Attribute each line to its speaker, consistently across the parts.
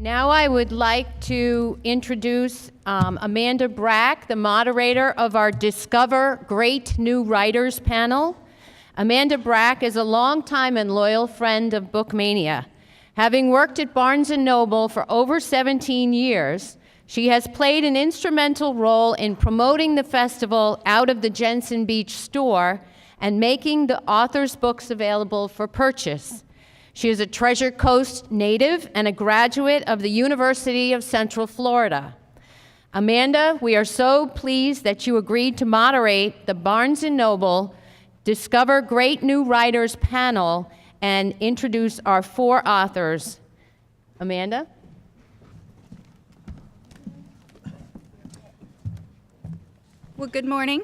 Speaker 1: Now I would like to introduce Amanda Brack, the moderator of our Discover Great New Writers panel. Amanda Brack is a longtime and loyal friend of Bookmania. Having worked at Barnes & Noble for over 17 years, she has played an instrumental role in promoting the festival out of the Jensen Beach store and making the author's books available for purchase. She is a Treasure Coast native and a graduate of the University of Central Florida. Amanda, we are so pleased that you agreed to moderate the Barnes & Noble Discover Great New Writers panel and introduce our 4 authors. Amanda?
Speaker 2: Well, good morning.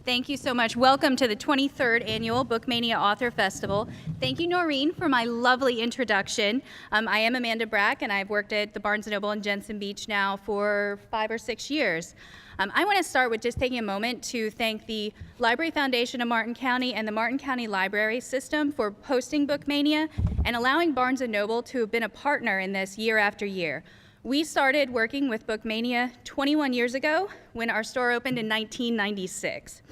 Speaker 2: Thank you so much. Welcome to the 23rd Annual Bookmania Author Festival. Thank you, Noreen, for my lovely introduction. I am Amanda Brack, and I've worked at the Barnes & Noble in Jensen Beach now for 5 or 6 years. I want to start with just taking a moment to thank the Library Foundation of Martin County and the Martin County Library System for hosting Bookmania and allowing Barnes & Noble to have been a partner in this year after year. We started working with Bookmania 21 years ago when our store opened in 1996.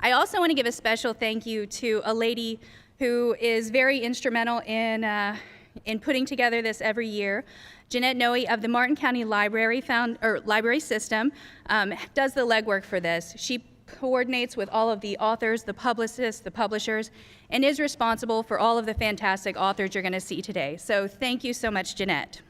Speaker 2: I also want to give a special thank you to a lady who is very instrumental in putting together this every year. Jeanette Noe of the Martin County Library System does the legwork for this. She coordinates with all of the authors, the publicists, the publishers, and is responsible for all of the fantastic authors you're going to see today. So thank you so much, Jeanette.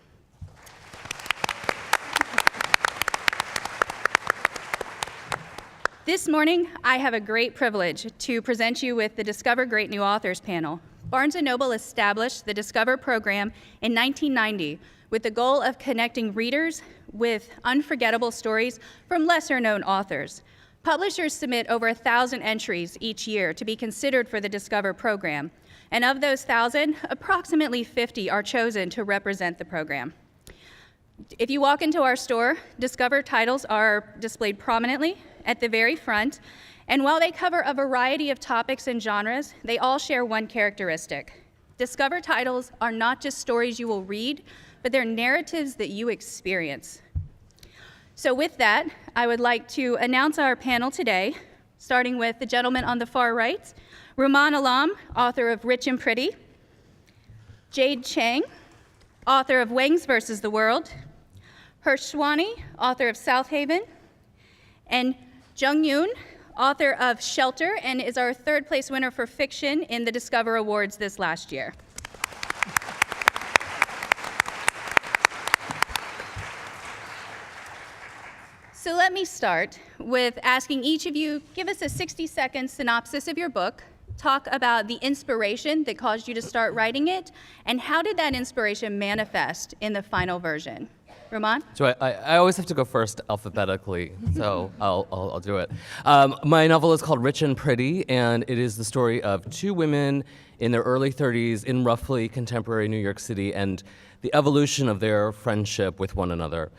Speaker 2: This morning, I have a great privilege to present you with the Discover Great New Authors panel. Barnes & Noble established the Discover program in 1990 with the goal of connecting readers with unforgettable stories from lesser-known authors. Publishers submit over 1,000 entries each year to be considered for the Discover program, and of those 1,000, approximately 50 are chosen to represent the program. If you walk into our store, Discover titles are displayed prominently at the very front, and while they cover a variety of topics and genres, they all share one characteristic. Discover titles are not just stories you will read, but they're narratives that you experience. So with that, I would like to announce our panel today, starting with the gentleman on the far right, Rumaan Alam, author of Rich and Pretty, Jade Chang, author of Wangs vs. the World, Hirsch Swani, author of South Haven, and Jung Yoon, author of Shelter, and is our 3rd place winner for fiction in the Discover Awards this last year. So let me start with asking each of you, give us a 60-second synopsis of your book, talk about the inspiration that caused you to start writing it, and how did that inspiration manifest in the final version? Rumaan?
Speaker 3: So I always have to go first alphabetically, so I'll do it. My novel is called Rich and Pretty, and it is the story of 2 women in their early 30s in roughly contemporary New York City and the evolution of their friendship with one another.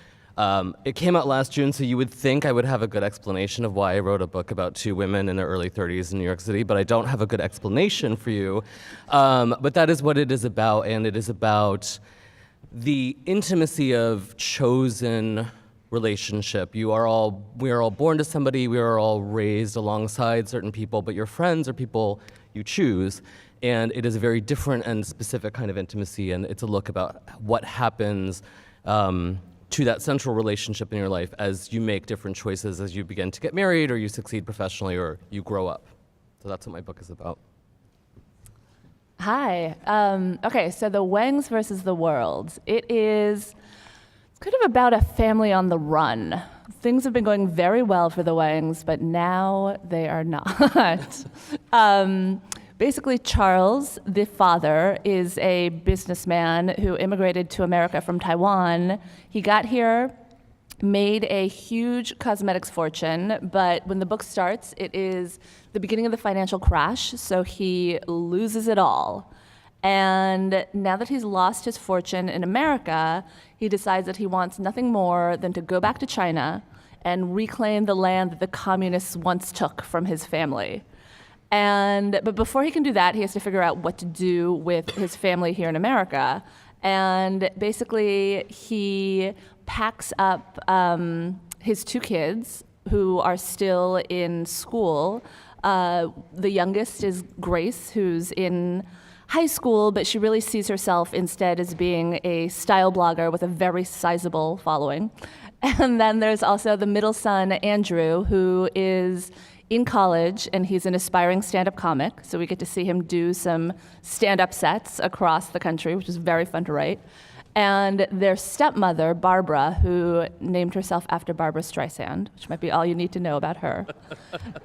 Speaker 3: It came out last June, so you would think I would have a good explanation of why I wrote a book about 2 women in their early 30s in New York City, but I don't have a good explanation for you. But that is what it is about, and it is about the intimacy of chosen relationship. We are all born to somebody, we are all raised alongside certain people, but your friends are people you choose, and it is a very different and specific kind of intimacy, and it's a look about what happens to that central relationship in your life as you make different choices, as you begin to get married, or you succeed professionally, or you grow up. So that's what my book is about.
Speaker 4: Hi. Okay, so the Wangs versus the World. It's kind of about a family on the run. Things have been going very well for the Wangs, but now they are not. Basically, Charles, the father, is a businessman who immigrated to America from Taiwan. He got here, made a huge cosmetics fortune, but when the book starts, it is the beginning of the financial crash, so he loses it all. And now that he's lost his fortune in America, he decides that he wants nothing more than to go back to China and reclaim the land that the communists once took from his family. But before he can do that, he has to figure out what to do with his family here in America. And basically, he packs up his 2 kids who are still in school. The youngest is Grace, who's in high school, but she really sees herself instead as being a style blogger with a very sizable following. And then there's also the middle son, Andrew, who is in college, and he's an aspiring stand-up comic. So we get to see him do some stand-up sets across the country, which is very fun to write. And their stepmother, Barbara, who named herself after Barbara Streisand, which might be all you need to know about her.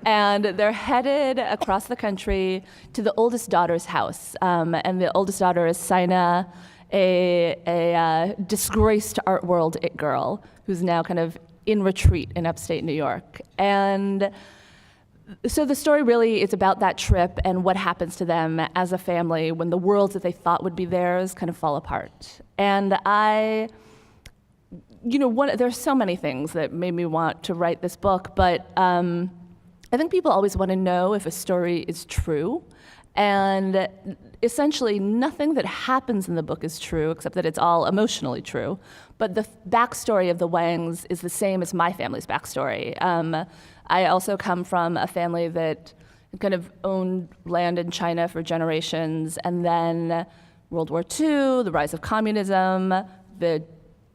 Speaker 4: And they're headed across the country to the oldest daughter's house. And the oldest daughter is Sina, a disgraced art world it girl who's now kind of in retreat in upstate New York. And so the story really is about that trip and what happens to them as a family when the worlds that they thought would be theirs kind of fall apart. And there's so many things that made me want to write this book, but I think people always want to know if a story is true. And essentially, nothing that happens in the book is true, except that it's all emotionally true. But the backstory of the Wangs is the same as my family's backstory. I also come from a family that kind of owned land in China for generations, and then World War II, the rise of communism, the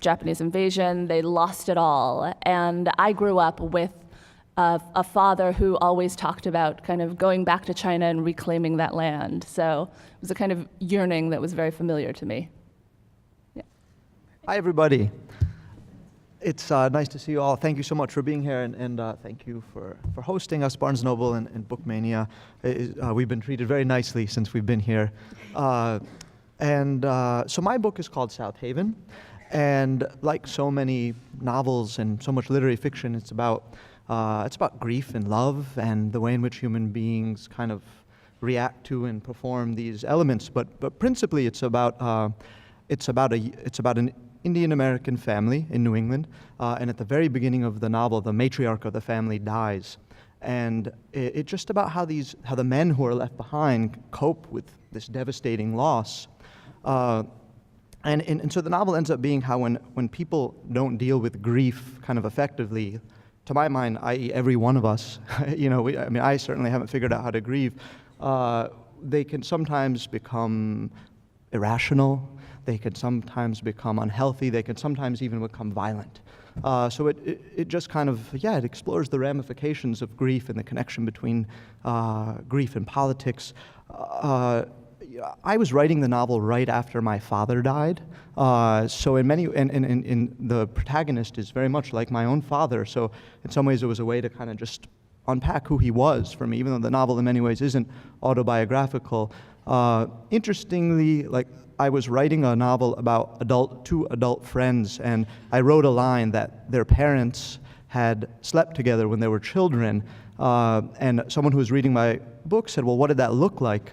Speaker 4: Japanese invasion, they lost it all. And I grew up with a father who always talked about kind of going back to China and reclaiming that land. So it was a kind of yearning that was very familiar to me. Yeah.
Speaker 5: Hi, everybody. It's nice to see you all. Thank you so much for being here, and thank you for hosting us, Barnes & Noble and Bookmania. We've been treated very nicely since we've been here. So my book is called South Haven, and like so many novels and so much literary fiction, it's about grief and love and the way in which human beings kind of react to and perform these elements. But principally, it's about an Indian American family in New England, and at the very beginning of the novel, the matriarch of the family dies, and it's just about how the men who are left behind cope with this devastating loss. And so the novel ends up being how when people don't deal with grief kind of effectively, to my mind, i.e. every one of us, I certainly haven't figured out how to grieve, they can sometimes become irrational, they can sometimes become unhealthy, they can sometimes even become violent. So it just kind of, it explores the ramifications of grief and the connection between grief and politics. I was writing the novel right after my father died, so in the protagonist is very much like my own father, so in some ways it was a way to kind of just unpack who he was for me, even though the novel in many ways isn't autobiographical. Interestingly, I was writing a novel about two adult friends, and I wrote a line that their parents had slept together when they were children, and someone who was reading my book said, well, what did that look like?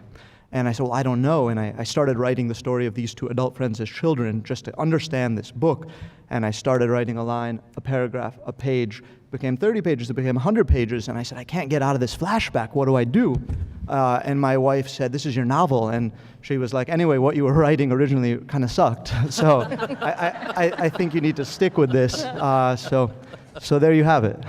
Speaker 5: And I said, well, I don't know. And I started writing the story of these two adult friends as children just to understand this book. And I started writing a line, a paragraph, a page, became 30 pages, it became 100 pages. And I said, I can't get out of this flashback. What do I do? And my wife said, this is your novel. And she was like, anyway, what you were writing originally kind of sucked. So I think you need to stick with this. So there you have it.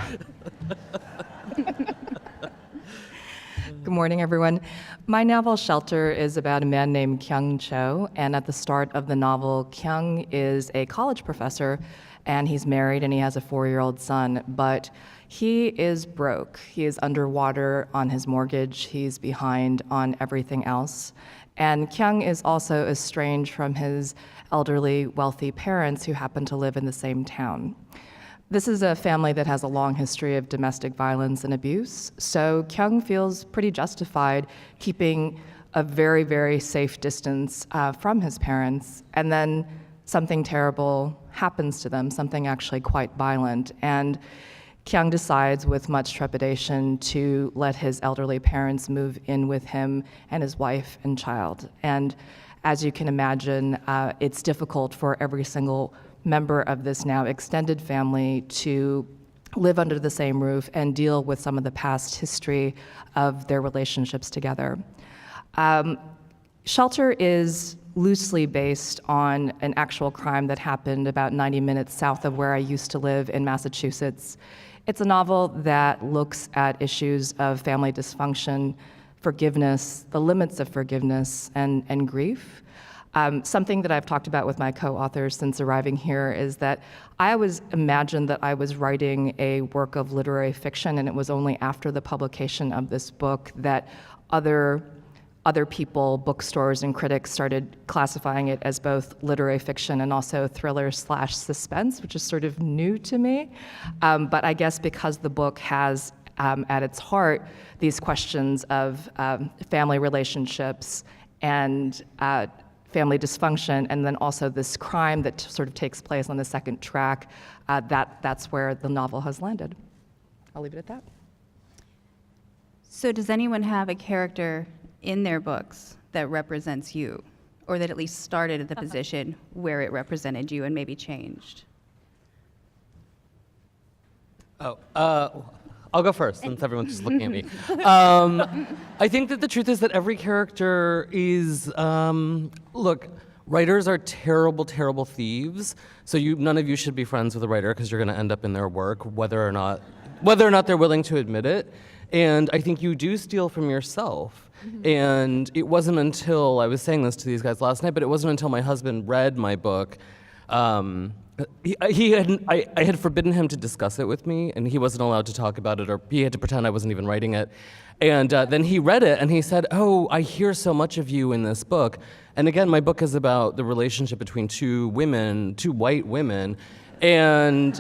Speaker 6: Good morning, everyone. My novel, Shelter, is about a man named Kyung Cho, and at the start of the novel, Kyung is a college professor, and he's married, and he has a 4-year-old son, but he is broke. He is underwater on his mortgage. He's behind on everything else. And Kyung is also estranged from his elderly, wealthy parents who happen to live in the same town. This is a family that has a long history of domestic violence and abuse, so Kyung feels pretty justified keeping a very, very safe distance from his parents, and then something terrible happens to them, something actually quite violent, and Kyung decides with much trepidation to let his elderly parents move in with him and his wife and child. And as you can imagine, it's difficult for every single member of this now extended family to live under the same roof and deal with some of the past history of their relationships together. Shelter is loosely based on an actual crime that happened about 90 minutes south of where I used to live in Massachusetts. It's a novel that looks at issues of family dysfunction, forgiveness, the limits of forgiveness, and grief. Something that I've talked about with my co-authors since arriving here is that I always imagined that I was writing a work of literary fiction, and it was only after the publication of this book that other people, bookstores and critics, started classifying it as both literary fiction and also thriller/suspense, which is sort of new to me. But I guess because the book has at its heart these questions of family relationships and family dysfunction, and then also this crime that sort of takes place on the second track, that's where the novel has landed. I'll leave it at that.
Speaker 2: So does anyone have a character in their books that represents you, or that at least started at the position where it represented you and maybe changed?
Speaker 3: I'll go first, since everyone's just looking at me. I think that the truth is that every character is, look, writers are terrible, terrible thieves. So none of you should be friends with a writer because you're going to end up in their work, whether or not they're willing to admit it. And I think you do steal from yourself. Mm-hmm. And it wasn't until, I was saying this to these guys last night, but it wasn't until my husband read my book. I had forbidden him to discuss it with me, and he wasn't allowed to talk about it, or he had to pretend I wasn't even writing it. And then he read it, and he said, "Oh, I hear so much of you in this book." And again, my book is about the relationship between two white women. And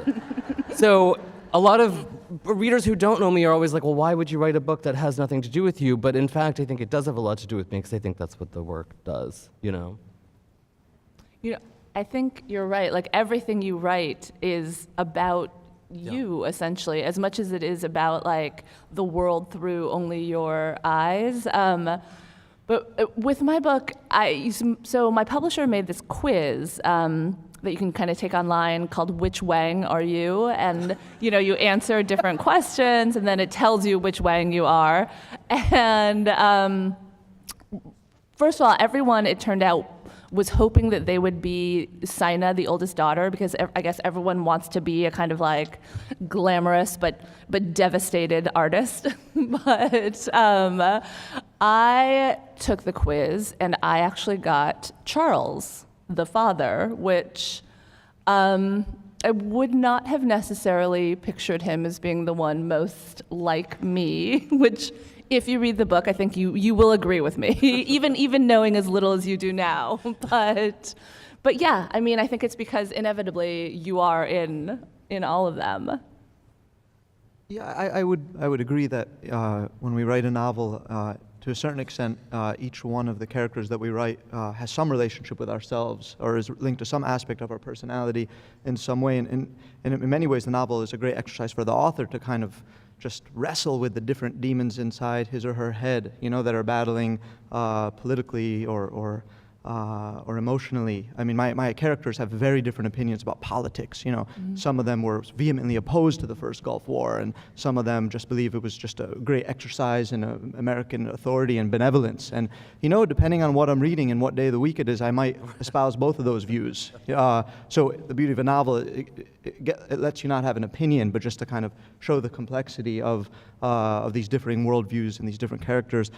Speaker 3: so a lot of readers who don't know me are always like, well, why would you write a book that has nothing to do with you? But in fact, I think it does have a lot to do with me, because I think that's what the work does, you know?
Speaker 4: I think you're right. Like, everything you write is about you, essentially, as much as it is about, like, the world through only your eyes. But with my book, so my publisher made this quiz that you can kind of take online called Which Wang Are You? And, you answer different questions, and then it tells you which Wang you are. And first of all, everyone, it turned out, was hoping that they would be Sina, the oldest daughter, because I guess everyone wants to be a kind of like glamorous but devastated artist. But I took the quiz, and I actually got Charles, the father, which I would not have necessarily pictured him as being the one most like me, which, if you read the book, I think you will agree with me, even knowing as little as you do now. But yeah, I mean, I think it's because inevitably you are in all of them.
Speaker 5: Yeah, I would agree that when we write a novel, to a certain extent, each one of the characters that we write has some relationship with ourselves, or is linked to some aspect of our personality in some way. And in many ways, the novel is a great exercise for the author to kind of just wrestle with the different demons inside his or her head, that are battling politically or emotionally. I mean, my characters have very different opinions about politics. Mm-hmm. Some of them were vehemently opposed to the first Gulf War, and some of them just believe it was just a great exercise in American authority and benevolence. And depending on what I'm reading and what day of the week it is, I might espouse both of those views. So the beauty of a novel, it lets you not have an opinion, but just to kind of show the complexity of these differing worldviews and these different characters.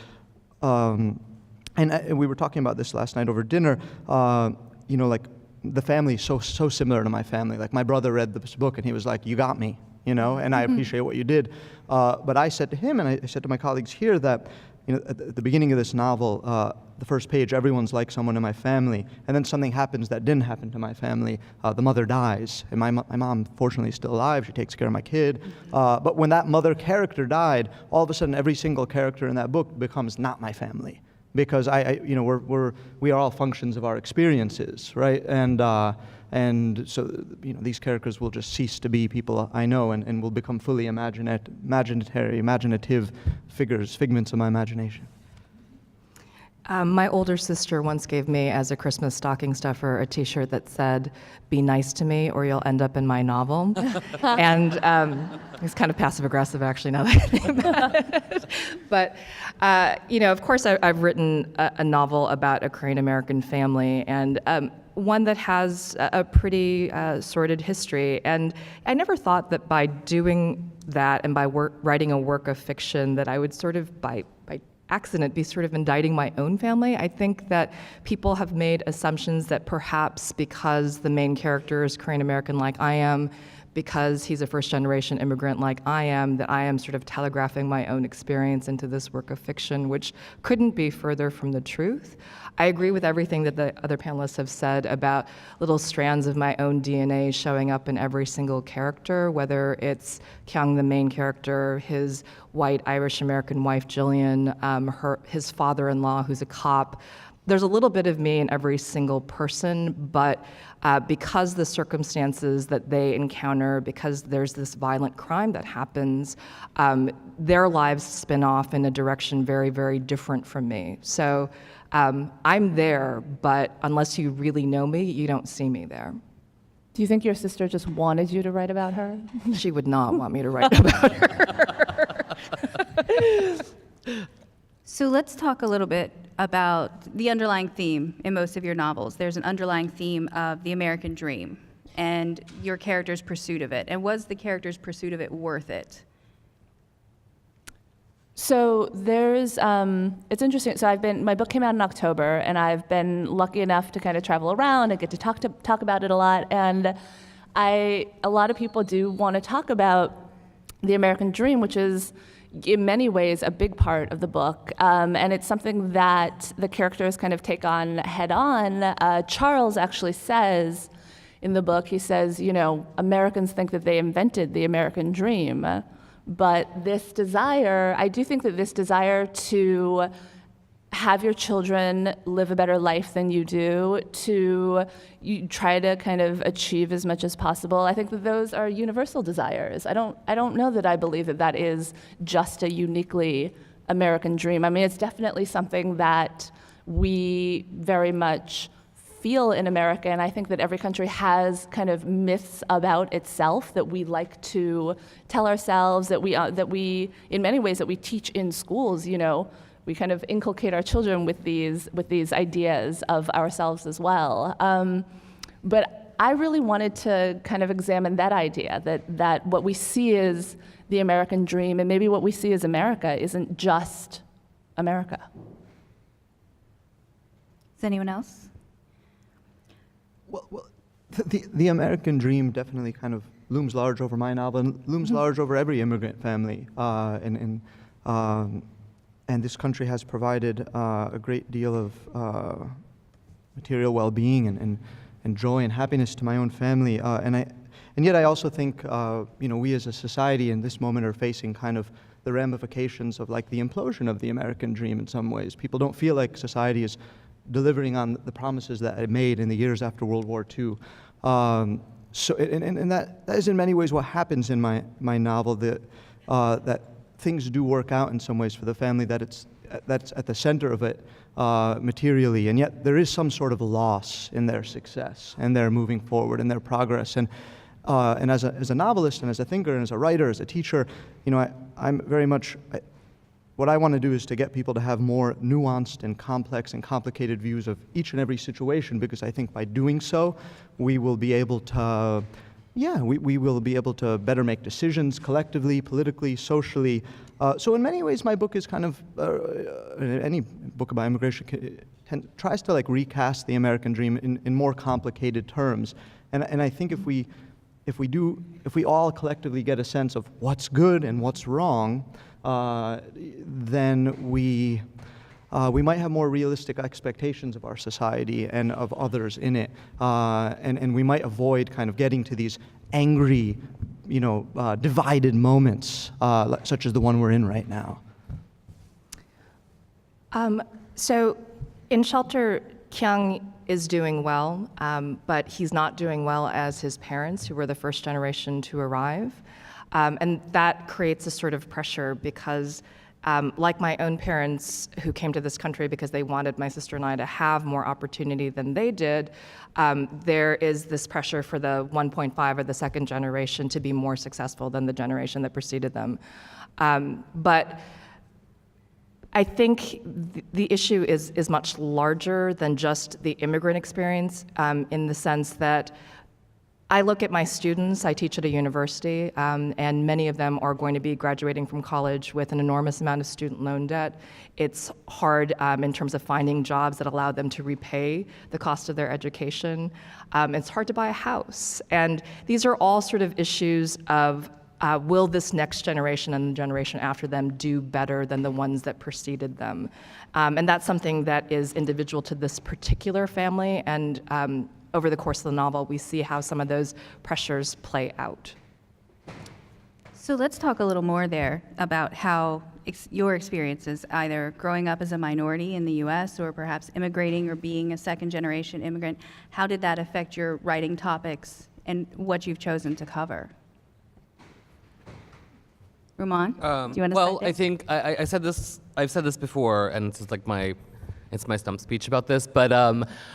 Speaker 5: And we were talking about this last night over dinner. Like, the family is so similar to my family. Like, my brother read this book and he was like, "You got me," and I appreciate what you did. But I said to him, and I said to my colleagues here, that at the beginning of this novel, the first page, everyone's like someone in my family, and then something happens that didn't happen to my family. The mother dies, and my mom, fortunately, is still alive. She takes care of my kid. But when that mother character died, all of a sudden, every single character in that book becomes not my family. Because we are all functions of our experiences, right? And so these characters will just cease to be people I know, and will become fully imaginative figures, figments of my imagination.
Speaker 6: My older sister once gave me, as a Christmas stocking stuffer, a T-shirt that said, "Be nice to me, or you'll end up in my novel." And it's kind of passive-aggressive, actually, now that I think about it. But, of course, I've written a novel about a Korean-American family, and one that has a pretty sordid history. And I never thought that by doing that and by writing a work of fiction that I would sort of, by accident, be sort of indicting my own family. I think that people have made assumptions that perhaps because the main character is Korean American like I am, because he's a first-generation immigrant like I am, that I am sort of telegraphing my own experience into this work of fiction, which couldn't be further from the truth. I agree with everything that the other panelists have said about little strands of my own DNA showing up in every single character, whether it's Kyung, the main character, his white Irish-American wife, Jillian, his father-in-law, who's a cop. There's a little bit of me in every single person, but because the circumstances that they encounter, because there's this violent crime that happens, their lives spin off in a direction very, very different from me. So I'm there, but unless you really know me, you don't see me there.
Speaker 4: Do you think your sister just wanted you to write about her?
Speaker 6: She would not want me to write about her.
Speaker 2: So let's talk a little bit about the underlying theme in most of your novels. There's an underlying theme of the American dream and your character's pursuit of it. And was the character's pursuit of it worth it?
Speaker 4: So there's, it's interesting. So my book came out in October, and I've been lucky enough to kind of travel around and get to talk about it a lot. And a lot of people do want to talk about the American dream, which is in many ways a big part of the book. And it's something that the characters kind of take on head on. Charles actually says in the book, he says, Americans think that they invented the American dream. But this desire, I do think that this desire to have your children live a better life than you do, you try to kind of achieve as much as possible, I think that those are universal desires. I don't know that I believe that that is just a uniquely American dream. I mean, it's definitely something that we very much feel in America, and I think that every country has kind of myths about itself that we like to tell ourselves, that we in many ways that we teach in schools. We kind of inculcate our children with these ideas of ourselves as well. But I really wanted to kind of examine that idea that what we see is the American dream, and maybe what we see as America isn't just America.
Speaker 2: Is anyone else?
Speaker 5: Well, the American dream definitely kind of looms large over my novel and looms large over every immigrant family. And this country has provided a great deal of material well-being and joy and happiness to my own family. And yet I also think we as a society in this moment are facing kind of the ramifications of like the implosion of the American dream in some ways. People don't feel like society is delivering on the promises that it made in the years after World War II. So that is in many ways what happens in my novel, that things do work out in some ways for the family, that's at the center of it materially, and yet there is some sort of loss in their success and their moving forward and their progress. And as a novelist and as a thinker and as a writer, as a teacher, I'm very much, what I want to do is to get people to have more nuanced and complex and complicated views of each and every situation, because I think by doing so, we will be able to, we will be able to better make decisions collectively, politically, socially. So in many ways, my book is kind of, any book about immigration tries to like recast the American dream in more complicated terms. And I think if we all collectively get a sense of what's good and what's wrong, then we might have more realistic expectations of our society and of others in it, and we might avoid kind of getting to these angry, divided moments, such as the one we're in right now.
Speaker 6: So in Shelter, Kyung is doing well, but he's not doing well as his parents, who were the first generation to arrive. And that creates a sort of pressure because Like my own parents who came to this country because they wanted my sister and I to have more opportunity than they did, there is this pressure for the 1.5 or the second generation to be more successful than the generation that preceded them. But I think the issue is much larger than just the immigrant experience, in the sense that I look at my students, I teach at a university, and many of them are going to be graduating from college with an enormous amount of student loan debt. It's hard in terms of finding jobs that allow them to repay the cost of their education. It's hard to buy a house. And these are all sort of issues of will this next generation and the generation after them do better than the ones that preceded them? And that's something that is individual to this particular family, and over the course of the novel, we see how some of those pressures play out.
Speaker 2: So let's talk a little more there about how your experiences, either growing up as a minority in the U.S. or perhaps immigrating or being a second-generation immigrant, how did that affect your writing topics and what you've chosen to cover? Rumaan, do you want to
Speaker 3: Well,
Speaker 2: start
Speaker 3: I think I said this. I've said this before, and it's like it's my stump speech about this. But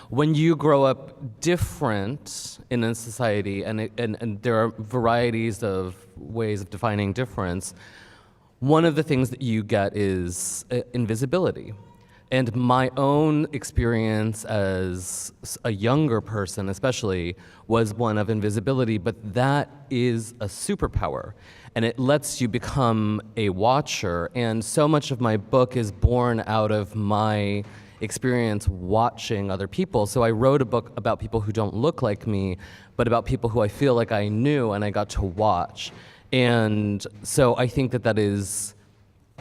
Speaker 3: when you grow up different in a society, and there are varieties of ways of defining difference, one of the things that you get is invisibility. And my own experience as a younger person, especially, was one of invisibility, but that is a superpower. And it lets you become a watcher. And so much of my book is born out of my experience watching other people. So I wrote a book about people who don't look like me, but about people who I feel like I knew and I got to watch. And so I think that is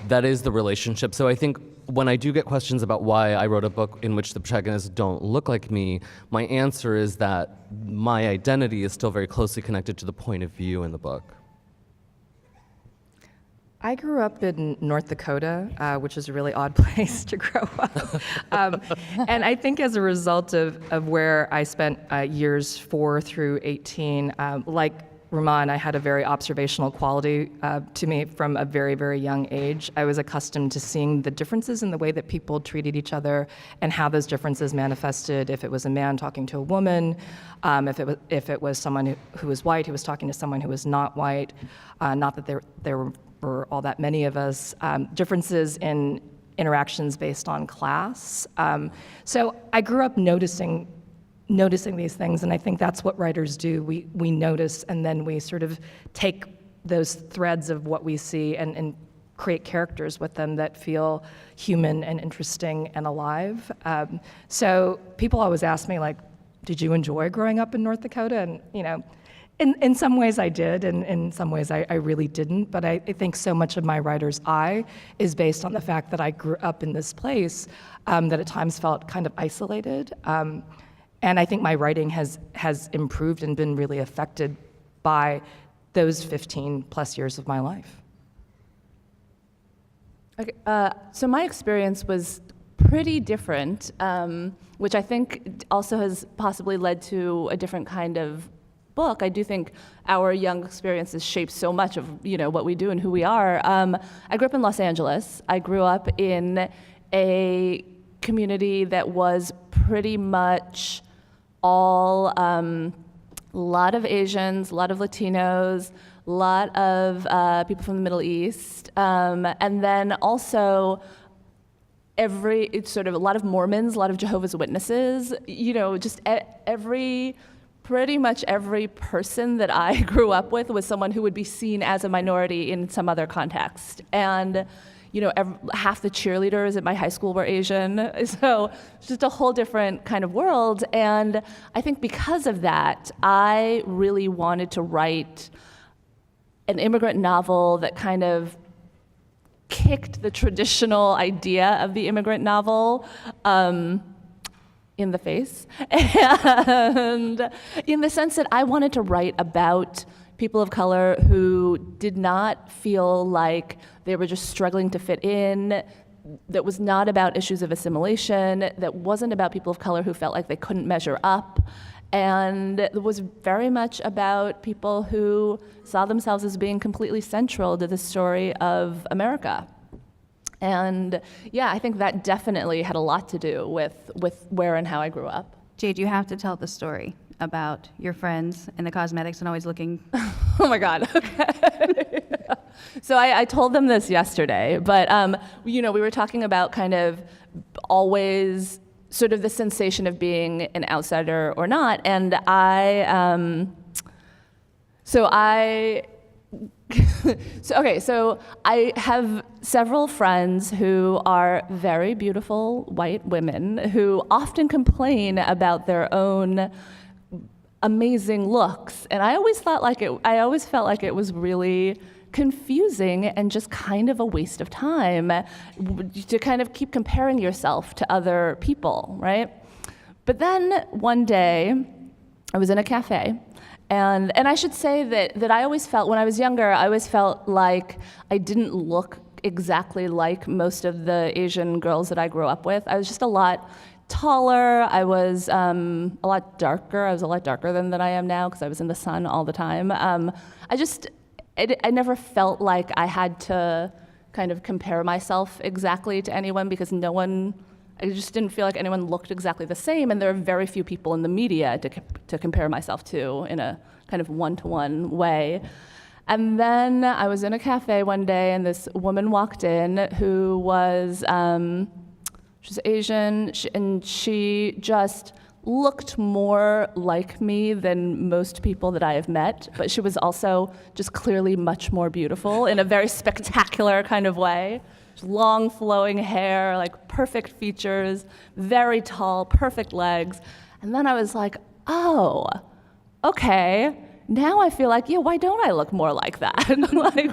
Speaker 3: the relationship. So I think when I do get questions about why I wrote a book in which the protagonists don't look like me, my answer is that my identity is still very closely connected to the point of view in the book.
Speaker 6: I grew up in North Dakota, which is a really odd place to grow up. And I think as a result of where I spent years 4 through 18, like Rumaan, I had a very observational quality to me from a very, very young age. I was accustomed to seeing the differences in the way that people treated each other and how those differences manifested. If it was a man talking to a woman, if it was someone who was white who was talking to someone who was not white, not that there were all that many of us, differences in interactions based on class. So I grew up noticing these things, and I think that's what writers do. We notice, and then we sort of take those threads of what we see and create characters with them that feel human and interesting and alive. So people always ask me, like, did you enjoy growing up in North Dakota? And, you know, in some ways I did, and in some ways I really didn't, but I think so much of my writer's eye is based on the fact that I grew up in this place that at times felt kind of isolated. And I think my writing has improved and been really affected by those 15 plus years of my life.
Speaker 4: Okay, so my experience was pretty different, which I think also has possibly led to a different kind of book. I do think our young experiences shape so much of what we do and who we are. I grew up in Los Angeles. I grew up in a community that was pretty much all a lot of Asians, a lot of Latinos, a lot of people from the Middle East, and then also it's sort of a lot of Mormons, a lot of Jehovah's Witnesses. Just pretty much every person that I grew up with was someone who would be seen as a minority in some other context. And half the cheerleaders at my high school were Asian, so it's just a whole different kind of world. And I think because of that, I really wanted to write an immigrant novel that kind of kicked the traditional idea of the immigrant novel in the face, and in the sense that I wanted to write about people of color who did not feel like they were just struggling to fit in, that was not about issues of assimilation, that wasn't about people of color who felt like they couldn't measure up, and it was very much about people who saw themselves as being completely central to the story of America. And yeah, I think that definitely had a lot to do with where and how I grew up.
Speaker 2: Jade, you have to tell the story about your friends and the cosmetics and always looking.
Speaker 4: Oh my God. Okay. So I told them this yesterday, but we were talking about kind of always sort of the sensation of being an outsider or not, and so I have several friends who are very beautiful white women who often complain about their own amazing looks, and I always felt like it was really confusing and just kind of a waste of time to kind of keep comparing yourself to other people, right? But then one day, I was in a cafe, and I should say that I always felt, when I was younger, I always felt like I didn't look exactly like most of the Asian girls that I grew up with. I was just a lot taller. I was a lot darker. I was a lot darker than I am now because I was in the sun all the time. I never felt like I had to kind of compare myself exactly to anyone because I just didn't feel like anyone looked exactly the same, and there are very few people in the media to compare myself to in a kind of one-to-one way. And then I was in a cafe one day, and this woman walked in who was, she's Asian, and she just looked more like me than most people that I have met, but she was also just clearly much more beautiful in a very spectacular kind of way. Long flowing hair, like perfect features, very tall, perfect legs. And then I was like, oh, okay, now I feel like, yeah, why don't I look more like that? Like,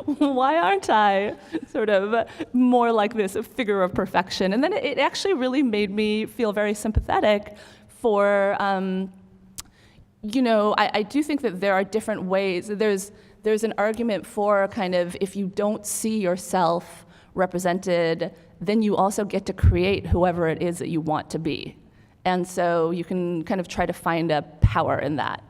Speaker 4: why aren't I sort of more like this figure of perfection? And then it actually really made me feel very sympathetic for, I do think that there are different ways. There's an argument for kind of, if you don't see yourself represented, then you also get to create whoever it is that you want to be. And so you can kind of try to find a power in that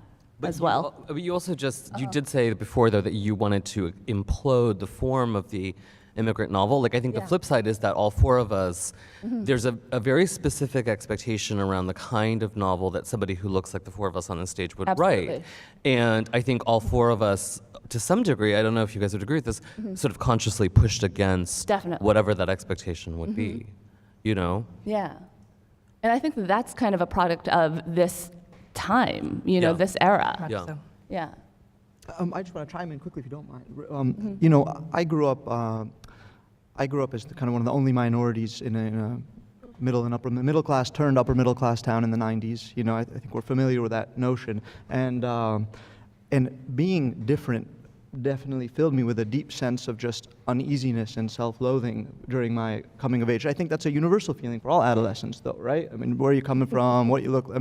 Speaker 4: as well.
Speaker 3: You also you did say before, though, that you wanted to implode the form of the immigrant novel. Like, I think the flip side is that all four of us, there's a very specific expectation around the kind of novel that somebody who looks like the four of us on the stage would write. And I think all four of us, to some degree, I don't know if you guys would agree with this, sort of consciously pushed against whatever that expectation would be,
Speaker 4: Yeah. And I think that's kind of a product of this time, this era.
Speaker 3: Yeah.
Speaker 6: So.
Speaker 4: Yeah.
Speaker 5: I just want to chime in quickly, if you don't mind. I grew up as kind of one of the only minorities in a middle and upper middle class turned upper middle class town in the 90s. I think we're familiar with that notion, and being different definitely filled me with a deep sense of just uneasiness and self-loathing during my coming of age. I think that's a universal feeling for all adolescents, though, right? I mean, where are you coming from, what you look,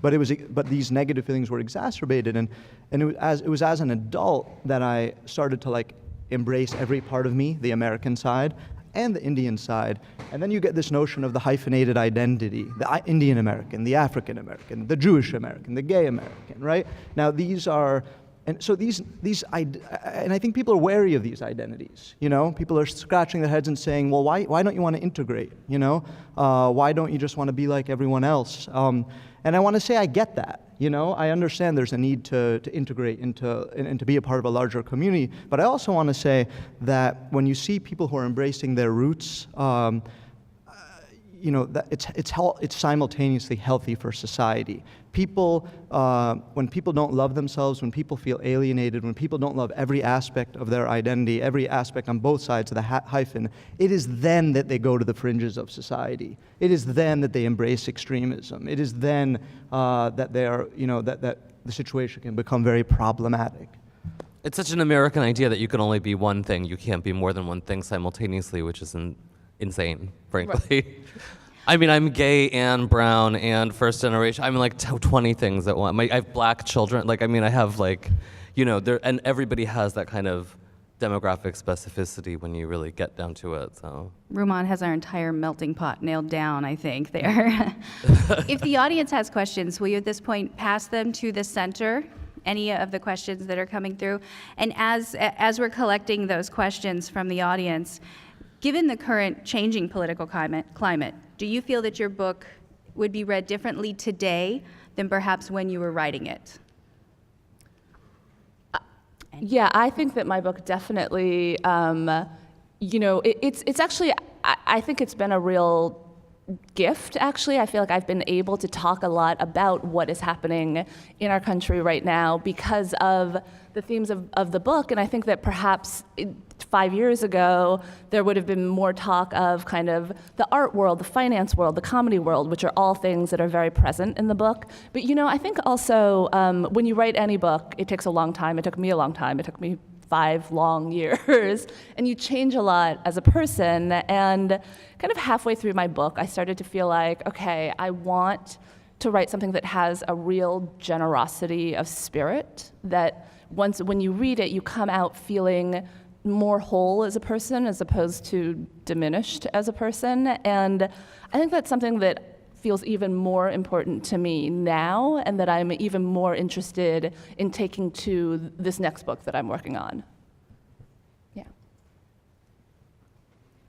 Speaker 5: but these negative feelings were exacerbated, and it was as an adult that I started to embrace every part of me, the American side and the Indian side, and then you get this notion of the hyphenated identity, the Indian American, the African American, the Jewish American, the gay American, right? Now these are, and so and I think people are wary of these identities. People are scratching their heads and saying, well, why don't you want to integrate? Why don't you just want to be like everyone else? And I want to say I get that. I understand there's a need to integrate and to be a part of a larger community. But I also want to say that when you see people who are embracing their roots, that it's simultaneously healthy for society. People, when people don't love themselves, when people feel alienated, when people don't love every aspect of their identity, every aspect on both sides of the hyphen, it is then that they go to the fringes of society. It is then that they embrace extremism. It is then that they are, that the situation can become very problematic.
Speaker 3: It's such an American idea that you can only be one thing. You can't be more than one thing simultaneously, which is insane, frankly. Right. I mean, I'm gay and brown and first generation. I'm like 20 things at once. I have black children. I have and everybody has that kind of demographic specificity when you really get down to it. So
Speaker 2: Rumaan has our entire melting pot nailed down, I think, there. If the audience has questions, will you at this point pass them to the center? Any of the questions that are coming through? And as we're collecting those questions from the audience, Given the current changing political climate, do you feel that your book would be read differently today than perhaps when you were writing it?
Speaker 4: Yeah, I think that my book definitely, it's actually, I think it's been a real gift, actually. I feel like I've been able to talk a lot about what is happening in our country right now because of the themes of the book. And I think that perhaps 5 years ago, there would have been more talk of kind of the art world, the finance world, the comedy world, which are all things that are very present in the book. But, I think also when you write any book, it takes a long time. It took me a long time. It took me 5 long years, and you change a lot as a person. And kind of halfway through my book, I started to feel like, okay, I want to write something that has a real generosity of spirit, that when you read it, you come out feeling more whole as a person as opposed to diminished as a person. And I think that's something that feels even more important to me now, and that I'm even more interested in taking to this next book that I'm working on. Yeah.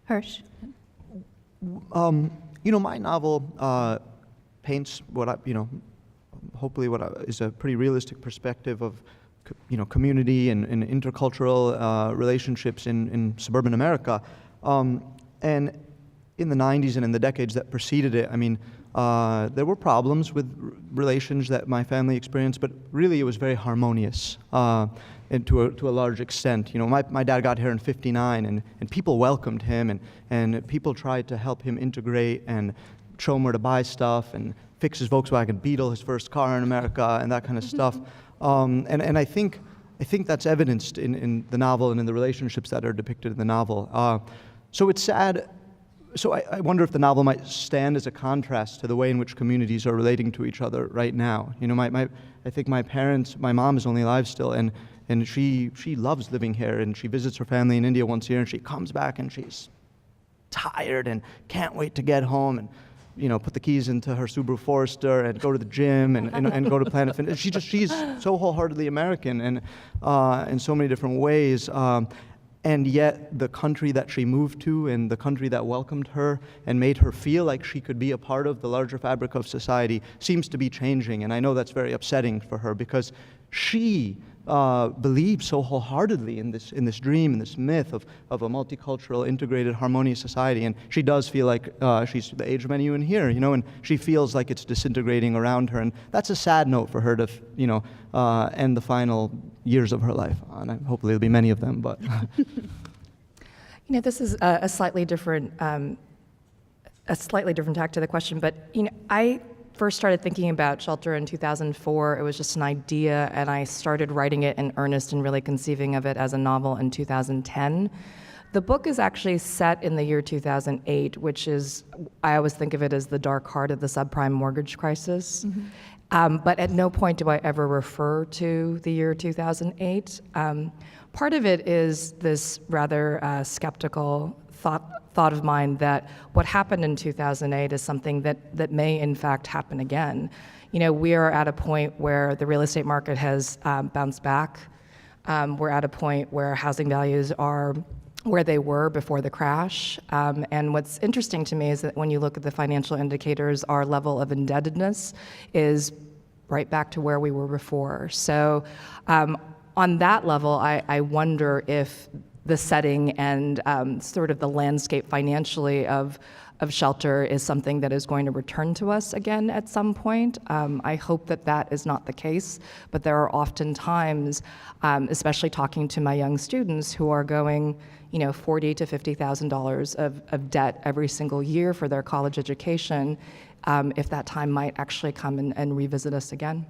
Speaker 2: Hirsch?
Speaker 5: My novel paints hopefully is a pretty realistic perspective of community and intercultural relationships in suburban America. And in the 90s and in the decades that preceded it, there were problems with relations that my family experienced, but really it was very harmonious and to a large extent. My dad got here in '59, and people welcomed him, and people tried to help him integrate and show him where to buy stuff and fix his Volkswagen Beetle, his first car in America, and that kind of stuff. And I think that's evidenced in the novel and in the relationships that are depicted in the novel. So it's sad. So I wonder if the novel might stand as a contrast to the way in which communities are relating to each other right now. I think my mom is only alive still, and she loves living here, and she visits her family in India once a year, and she comes back and she's tired and can't wait to get home and put the keys into her Subaru Forester and go to the gym and go to Planet Fitness. She's so wholeheartedly American and in so many different ways. And yet the country that she moved to and the country that welcomed her and made her feel like she could be a part of the larger fabric of society seems to be changing. And I know that's very upsetting for her because she believes so wholeheartedly in this dream, in this myth of a multicultural, integrated, harmonious society. And she does feel like she's the age of many in here, and she feels like it's disintegrating around her. And that's a sad note for her to, end the final years of her life on. Hopefully there'll be many of them, but.
Speaker 6: This is a slightly different tack to the question, but I first started thinking about Shelter in 2004. It was just an idea, and I started writing it in earnest and really conceiving of it as a novel in 2010. The book is actually set in the year 2008, which is, I always think of it as the dark heart of the subprime mortgage crisis. Mm-hmm. But at no point do I ever refer to the year 2008. Part of it is this rather skeptical thought of mine that what happened in 2008 is something that may in fact happen again. We are at a point where the real estate market has bounced back. We're at a point where housing values are where they were before the crash. And what's interesting to me is that when you look at the financial indicators, our level of indebtedness is right back to where we were before. So on that level, I wonder if the setting and sort of the landscape financially of Shelter is something that is going to return to us again at some point. I hope that is not the case, but there are often times, especially talking to my young students who are going, $40,000 to $50,000 of debt every single year for their college education, if that time might actually come and revisit us again.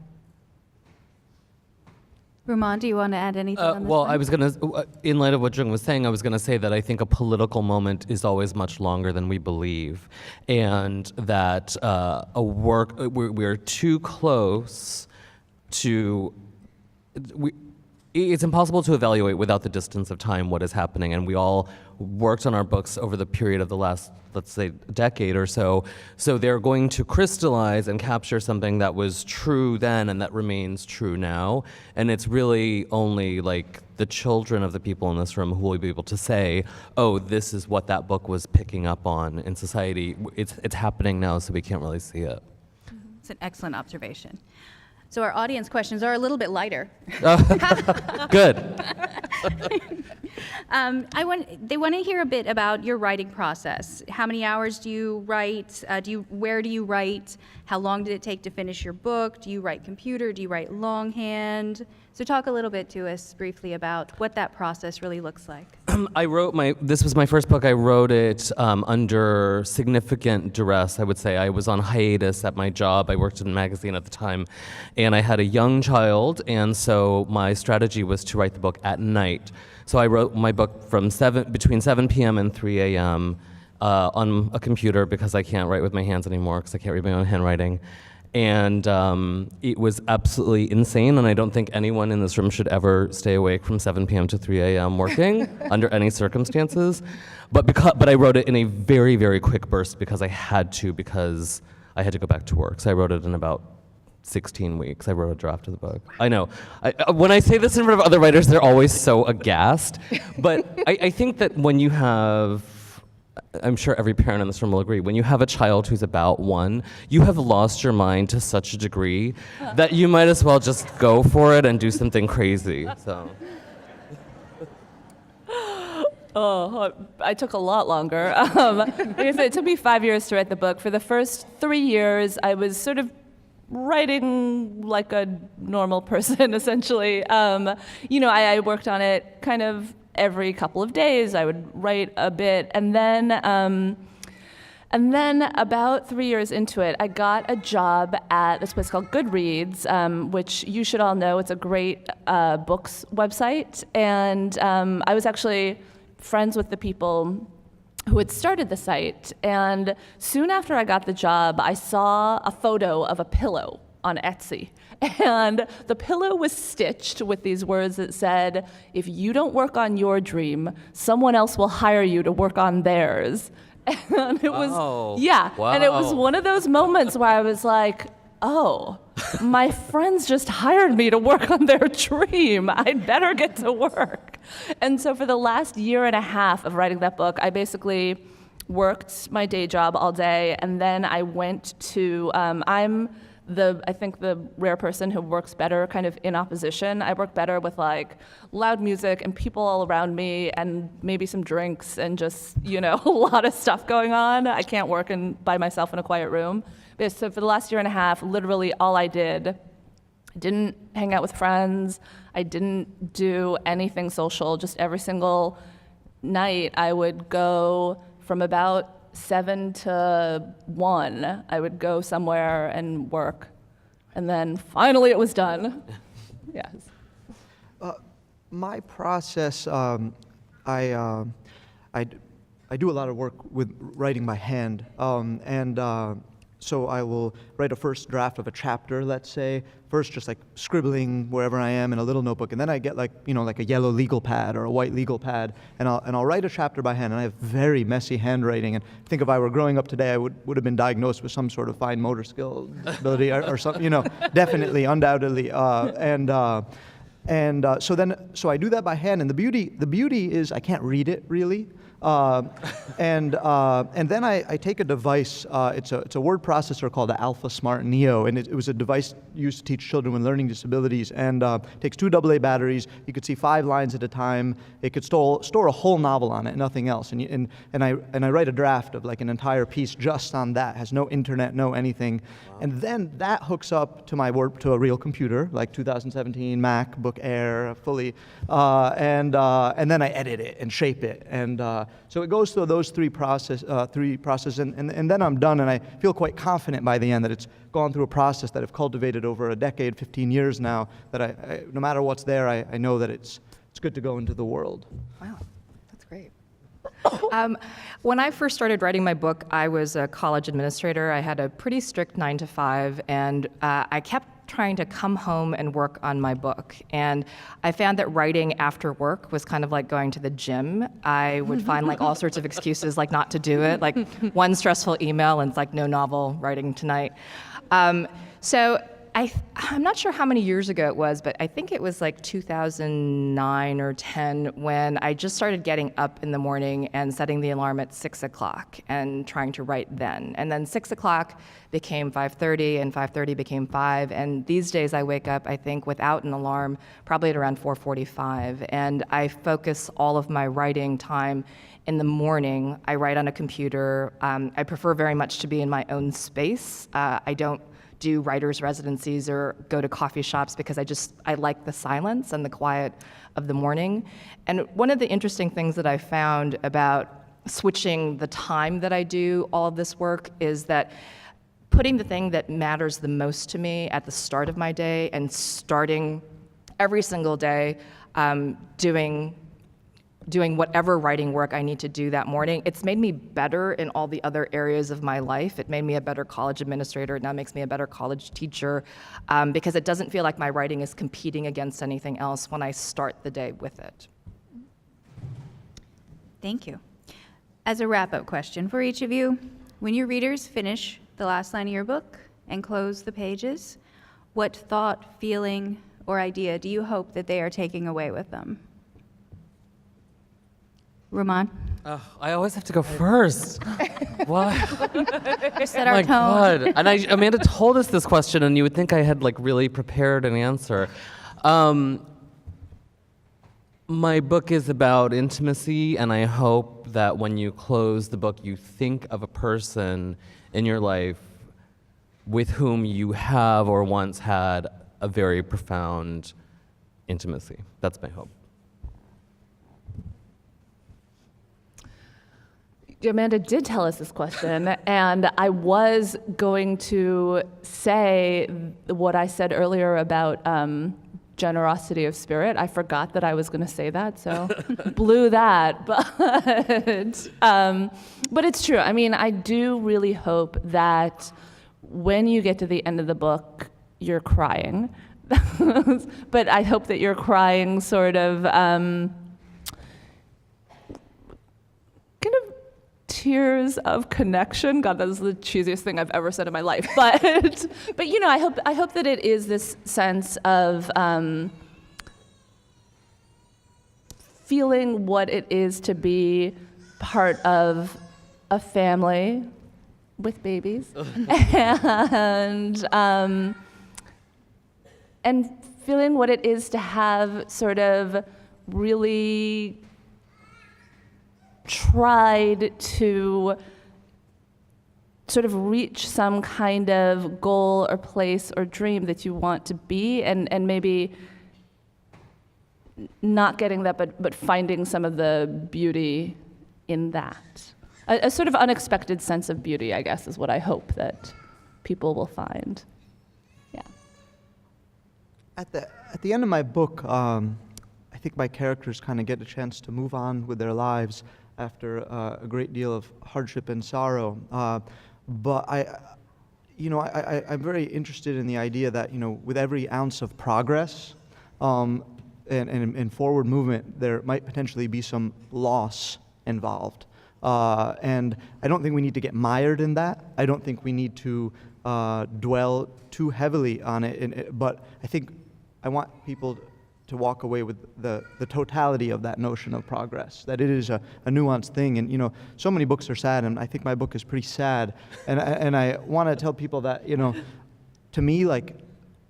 Speaker 2: Ruman, do you want to add anything on this
Speaker 3: Well,
Speaker 2: one?
Speaker 3: I was going to, in light of what Jung was saying, I was going to say that I think a political moment is always much longer than we believe, and that we're too close to, it's impossible to evaluate without the distance of time what is happening, and we all worked on our books over the period of the last, let's say, decade or so. So they're going to crystallize and capture something that was true then and that remains true now. And it's really only like the children of the people in this room who will be able to say, oh, this is what that book was picking up on in society. It's happening now, so we can't really see it.
Speaker 2: It's an excellent observation. So our audience questions are a little bit lighter.
Speaker 3: Good.
Speaker 2: They want to hear a bit about your writing process. How many hours do you write? Where do you write? How long did it take to finish your book? Do you write computer? Do you write longhand? So talk a little bit to us briefly about what that process really looks like.
Speaker 3: This was my first book. I wrote it under significant duress, I would say. I was on hiatus at my job. I worked in a magazine at the time, and I had a young child, and so my strategy was to write the book at night. So I wrote my book between 7 p.m. and 3 a.m. On a computer because I can't write with my hands anymore because I can't read my own handwriting. And it was absolutely insane, and I don't think anyone in this room should ever stay awake from 7 p.m. to 3 a.m. working under any circumstances. But I wrote it in a very, very quick burst because I had to go back to work. So I wrote it in about 16 weeks. I wrote a draft of the book. I know. When I say this in front of other writers, they're always so aghast. But I think that when you have, I'm sure every parent in this room will agree, when you have a child who's about 1, you have lost your mind to such a degree that you might as well just go for it and do something crazy. So.
Speaker 4: Oh, I took a lot longer. Because it took me 5 years to write the book. For the first 3 years, I was sort of writing like a normal person, essentially. I worked on it kind of every couple of days. I would write a bit, and then about 3 years into it, I got a job at this place called Goodreads, which you should all know. It's a great books website, and I was actually friends with the people who had started the site. And soon after I got the job, I saw a photo of a pillow on Etsy. And the pillow was stitched with these words that said, if you don't work on your dream, someone else will hire you to work on theirs. And it was,
Speaker 3: Wow.
Speaker 4: And it was one of those moments where I was like, oh, my friends just hired me to work on their dream. I'd better get to work. And so for the last year and a half of writing that book, I basically worked my day job all day, and then I went to, I think the rare person who works better kind of in opposition. I work better with like loud music and people all around me and maybe some drinks and just, a lot of stuff going on. I can't work by myself in a quiet room. So for the last year and a half, literally all I didn't hang out with friends. I didn't do anything social. Just every single night I would go from about 7 to 1. I would go somewhere and work. And then finally it was done. Yes.
Speaker 5: My process, I do a lot of work with writing by hand, so I will write a first draft of a chapter, let's say, first just like scribbling wherever I am in a little notebook, and then I get like a yellow legal pad or a white legal pad, and I'll write a chapter by hand, and I have very messy handwriting, and I think if I were growing up today, I would have been diagnosed with some sort of fine motor skill disability or something, definitely, undoubtedly, so I do that by hand, and the beauty is I can't read it really. And then I take a device, it's a word processor called the Alpha Smart Neo, and it was a device used to teach children with learning disabilities, and takes 2 AA batteries. You could see 5 lines at a time. It could store a whole novel on it, nothing else. And I write a draft of like an entire piece just on that. Has no internet, no anything. Wow. And then that hooks up to a real computer, like 2017 MacBook Air, fully, and then I edit it and shape it, and so it goes through those three processes, and then I'm done, and I feel quite confident by the end that it's gone through a process that I've cultivated over a decade, 15 years now, that I no matter what's there, I know that it's good to go into the world.
Speaker 6: Wow, that's great. When I first started writing my book, I was a college administrator. I had a pretty strict 9 to 5, and I kept trying to come home and work on my book. And I found that writing after work was kind of like going to the gym. I would find like all sorts of excuses like not to do it, like one stressful email and it's like no novel writing tonight. So I'm not sure how many years ago it was, but I think it was like 2009 or 10 when I just started getting up in the morning and setting the alarm at 6 o'clock and trying to write then. And then 6 o'clock became 5:30 and 5:30 became 5. And these days I wake up, I think, without an alarm, probably at around 4:45. And I focus all of my writing time in the morning. I write on a computer. I prefer very much to be in my own space. I don't do writers' residencies or go to coffee shops because I like the silence and the quiet of the morning. And one of the interesting things that I found about switching the time that I do all of this work is that putting the thing that matters the most to me at the start of my day and starting every single day doing whatever writing work I need to do that morning, it's made me better in all the other areas of my life. It made me a better college administrator. It now makes me a better college teacher because it doesn't feel like my writing is competing against anything else when I start the day with it.
Speaker 2: Thank you. As a wrap-up question for each of you, when your readers finish the last line of your book and close the pages, what thought, feeling, or idea do you hope that they are taking away with them? Roman?
Speaker 3: I always have to go first. What?
Speaker 2: Set
Speaker 3: Oh
Speaker 2: our
Speaker 3: my
Speaker 2: tone.
Speaker 3: God. And Amanda told us this question, and you would think I had like really prepared an answer. My book is about intimacy, and I hope that when you close the book, you think of a person in your life with whom you have or once had a very profound intimacy. That's my hope.
Speaker 4: Amanda did tell us this question, and I was going to say what I said earlier about generosity of spirit. I forgot that I was going to say that, so blew that. But it's true. I mean, I do really hope that when you get to the end of the book, you're crying. But I hope that you're crying sort of kind of tears of connection. God, that is the cheesiest thing I've ever said in my life. But you know, I hope that it is this sense of feeling what it is to be part of a family with babies, and feeling what it is to have sort of really tried to sort of reach some kind of goal or place or dream that you want to be, and maybe not getting that, but finding some of the beauty in that. A sort of unexpected sense of beauty, I guess, is what I hope that people will find. Yeah.
Speaker 5: At the end of my book, I think my characters kind of get a chance to move on with their lives after a great deal of hardship and sorrow. But I'm very interested in the idea that, with every ounce of progress and forward movement, there might potentially be some loss involved. And I don't think we need to get mired in that. I don't think we need to dwell too heavily on it. But I think I want people to walk away with the totality of that notion of progress, that it is a nuanced thing. And, so many books are sad, and I think my book is pretty sad. And I want to tell people that, to me, like,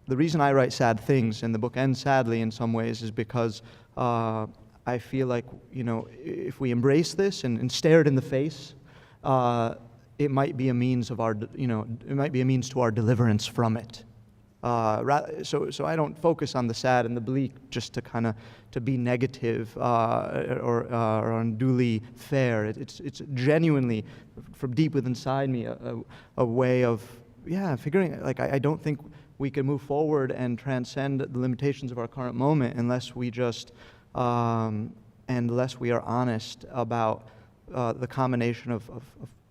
Speaker 5: the reason I write sad things, and the book ends sadly in some ways, is because I feel like, if we embrace this and stare it in the face, it might be a means of it might be a means to our deliverance from it. So I don't focus on the sad and the bleak just to be negative or unduly fair. It's genuinely, from deep within inside me, a way of figuring. Like, I don't think we can move forward and transcend the limitations of our current moment unless we just unless we are honest about the combination of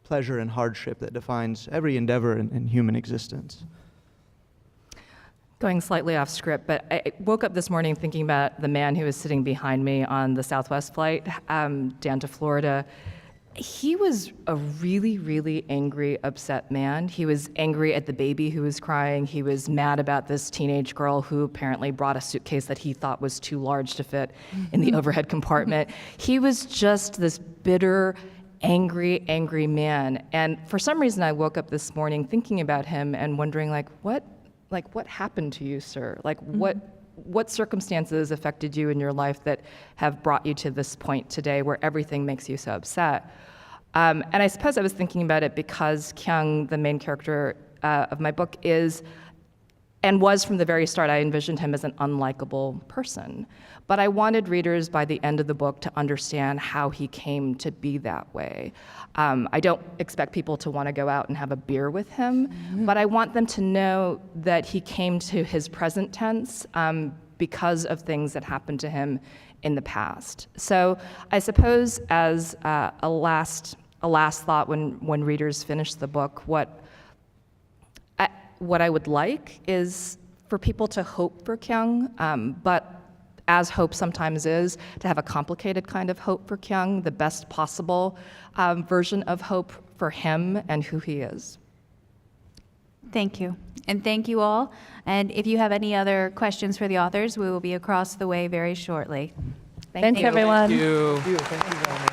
Speaker 5: pleasure and hardship that defines every endeavor in human existence.
Speaker 6: Going slightly off script, but I woke up this morning thinking about the man who was sitting behind me on the Southwest flight down to Florida. He was a really, really angry, upset man. He was angry at the baby who was crying. He was mad about this teenage girl who apparently brought a suitcase that he thought was too large to fit in the overhead compartment. He was just this bitter, angry, angry man. And for some reason, I woke up this morning thinking about him and wondering, what happened to you, sir? What circumstances affected you in your life that have brought you to this point today where everything makes you so upset? And I suppose I was thinking about it because Kyung, the main character of my book, is and was from the very start. I envisioned him as an unlikable person. But I wanted readers by the end of the book to understand how he came to be that way. I don't expect people to want to go out and have a beer with him, but I want them to know that he came to his present tense because of things that happened to him in the past. So I suppose as a last thought when readers finish the book, what I would like is for people to hope for Kyung, but as hope sometimes is, to have a complicated kind of hope for Kyung, the best possible version of hope for him and who he is.
Speaker 2: Thank you. And thank you all. And if you have any other questions for the authors, we will be across the way very shortly.
Speaker 4: Thanks, everyone.
Speaker 3: Thank you.
Speaker 5: Thank you very much.